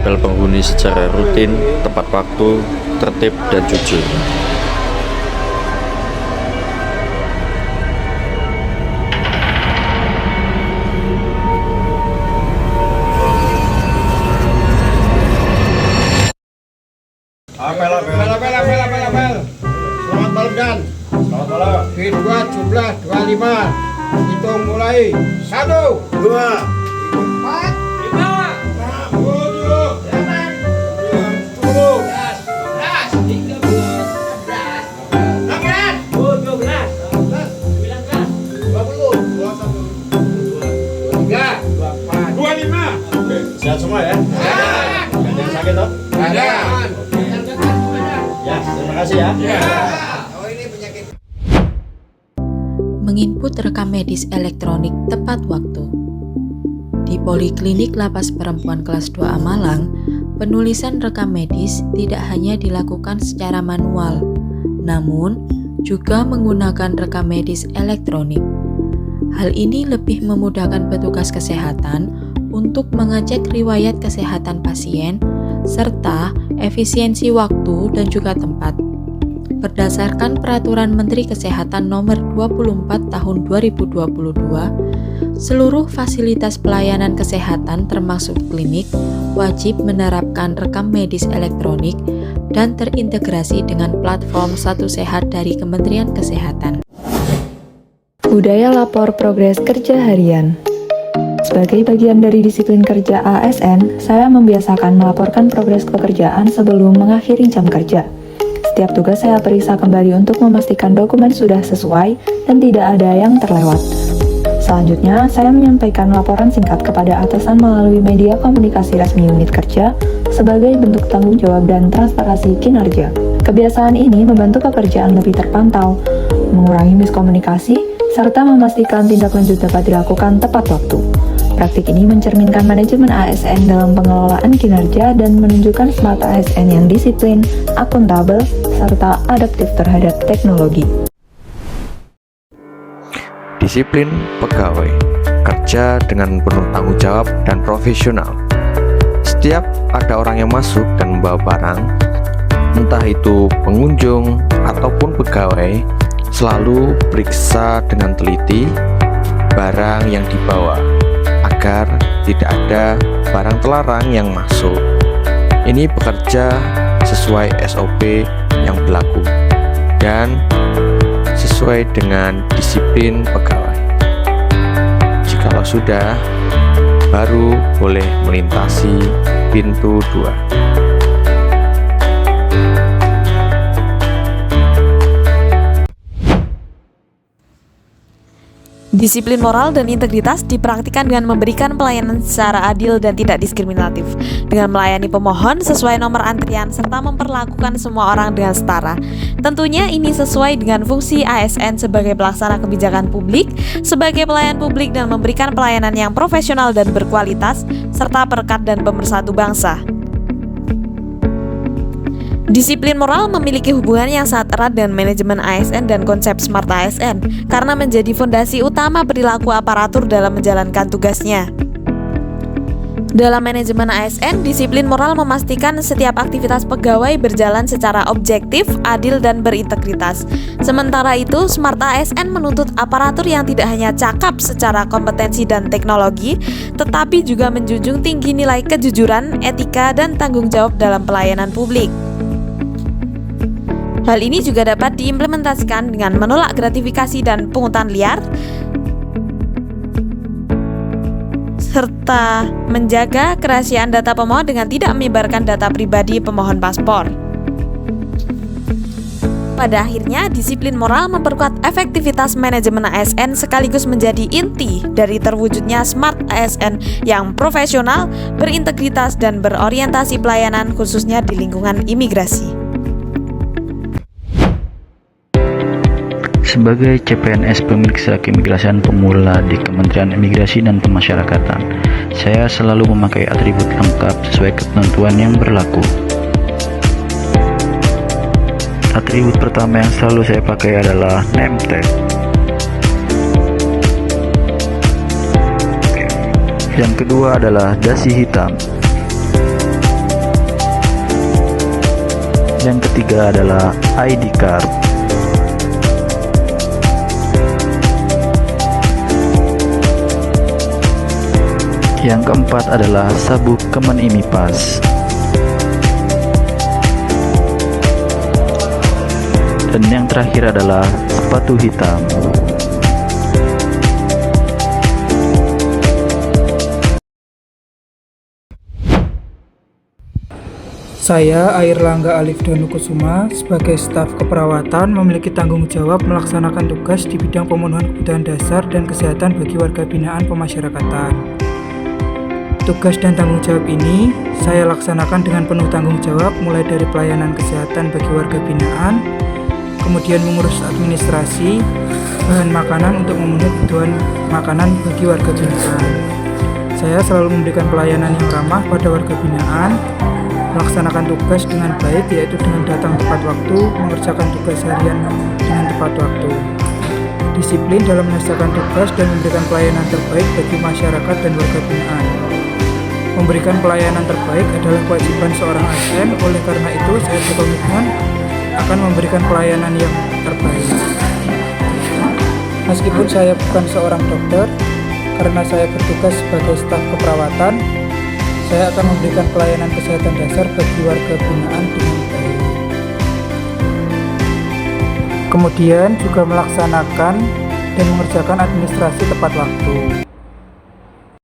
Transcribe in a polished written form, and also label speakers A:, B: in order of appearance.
A: apel penghuni secara rutin, tepat waktu, tertib, dan jujur.
B: Apel. Selamat malam Dan. Selamat malam. P2 jumlah 25. Hitung mulai. 1, 2, 4, 5, 6, 7, 8, 9, 10, 11, 13, 14, 15, 16, 17, 18, 19, 20, 23, 25. Oke, sehat semua ya? Sehat. Gak ada yang sakit toh? Gak ada. Ya, terima kasih ya. Oh, ini penyakit.
C: Menginput rekam medis elektronik tepat waktu. Di Poliklinik Lapas Perempuan Kelas 2A Malang, penulisan rekam medis tidak hanya dilakukan secara manual, namun juga menggunakan rekam medis elektronik. Hal ini lebih memudahkan petugas kesehatan untuk mengecek riwayat kesehatan pasien serta efisiensi waktu dan juga tempat. Berdasarkan Peraturan Menteri Kesehatan Nomor 24 Tahun 2022, seluruh fasilitas pelayanan kesehatan termasuk klinik wajib menerapkan rekam medis elektronik dan terintegrasi dengan platform Satu Sehat dari Kementerian Kesehatan.
D: Budaya lapor progres kerja harian. Sebagai bagian dari disiplin kerja ASN, saya membiasakan melaporkan progres pekerjaan sebelum mengakhiri jam kerja. Setiap tugas saya periksa kembali untuk memastikan dokumen sudah sesuai dan tidak ada yang terlewat. Selanjutnya, saya menyampaikan laporan singkat kepada atasan melalui media komunikasi resmi unit kerja sebagai bentuk tanggung jawab dan transparansi kinerja. Kebiasaan ini membantu pekerjaan lebih terpantau, mengurangi miskomunikasi, serta memastikan tindak lanjut dapat dilakukan tepat waktu. Praktik ini mencerminkan manajemen ASN dalam pengelolaan kinerja dan menunjukkan smart ASN yang disiplin, akuntabel, serta adaptif terhadap teknologi.
A: Disiplin pegawai, kerja dengan penuh tanggung jawab dan profesional. Setiap ada orang yang masuk dan membawa barang, entah itu pengunjung ataupun pegawai, selalu periksa dengan teliti barang yang dibawa agar tidak ada barang terlarang yang masuk. Ini bekerja sesuai SOP yang berlaku dan sesuai dengan disiplin pegawai. Jikalau sudah, baru boleh melintasi pintu 2.
E: Disiplin moral dan integritas dipraktikkan dengan memberikan pelayanan secara adil dan tidak diskriminatif, dengan melayani pemohon sesuai nomor antrian serta memperlakukan semua orang dengan setara. Tentunya ini sesuai dengan fungsi ASN sebagai pelaksana kebijakan publik, sebagai pelayan publik dan memberikan pelayanan yang profesional dan berkualitas, serta perekat dan pemersatu bangsa. Disiplin moral memiliki hubungan yang sangat erat dengan manajemen ASN dan konsep Smart ASN karena menjadi fondasi utama perilaku aparatur dalam menjalankan tugasnya. Dalam manajemen ASN, disiplin moral memastikan setiap aktivitas pegawai berjalan secara objektif, adil, dan berintegritas. Sementara itu, Smart ASN menuntut aparatur yang tidak hanya cakap secara kompetensi dan teknologi, tetapi juga menjunjung tinggi nilai kejujuran, etika, dan tanggung jawab dalam pelayanan publik. Hal ini juga dapat diimplementasikan dengan menolak gratifikasi dan pungutan liar, serta menjaga kerahasiaan data pemohon dengan tidak menyebarkan data pribadi pemohon paspor. Pada akhirnya, disiplin moral memperkuat efektivitas manajemen ASN sekaligus menjadi inti dari terwujudnya Smart ASN yang profesional, berintegritas, dan berorientasi pelayanan khususnya di lingkungan imigrasi.
F: Sebagai CPNS Pemeriksa Keimigrasian Pemula di Kementerian Imigrasi dan Pemasyarakatan, saya selalu memakai atribut lengkap sesuai ketentuan yang berlaku. Atribut pertama yang selalu saya pakai adalah name tag. Yang kedua adalah dasi hitam. Yang ketiga adalah ID card. Yang keempat adalah sabuk Kemen IMIPAS. Dan yang terakhir adalah sepatu hitam.
G: Saya, Airlangga Alif Danukusuma, sebagai staf keperawatan memiliki tanggung jawab melaksanakan tugas di bidang pemenuhan kebutuhan dasar dan kesehatan bagi warga binaan pemasyarakatan. Tugas dan tanggung jawab ini saya laksanakan dengan penuh tanggung jawab, mulai dari pelayanan kesehatan bagi warga binaan, kemudian mengurus administrasi, bahan makanan untuk memenuhi kebutuhan makanan bagi warga binaan. Saya selalu memberikan pelayanan yang ramah pada warga binaan, melaksanakan tugas dengan baik, yaitu dengan datang tepat waktu, mengerjakan tugas harian dengan tepat waktu, disiplin dalam menyelesaikan tugas dan memberikan pelayanan terbaik bagi masyarakat dan warga binaan. Memberikan pelayanan terbaik adalah kewajiban seorang ASN, oleh karena itu saya berkomitmen akan memberikan pelayanan yang terbaik. Meskipun saya bukan seorang dokter, karena saya bertugas sebagai staf keperawatan, saya akan memberikan pelayanan kesehatan dasar bagi warga binaan dengan baik. Kemudian juga melaksanakan dan mengerjakan administrasi tepat waktu.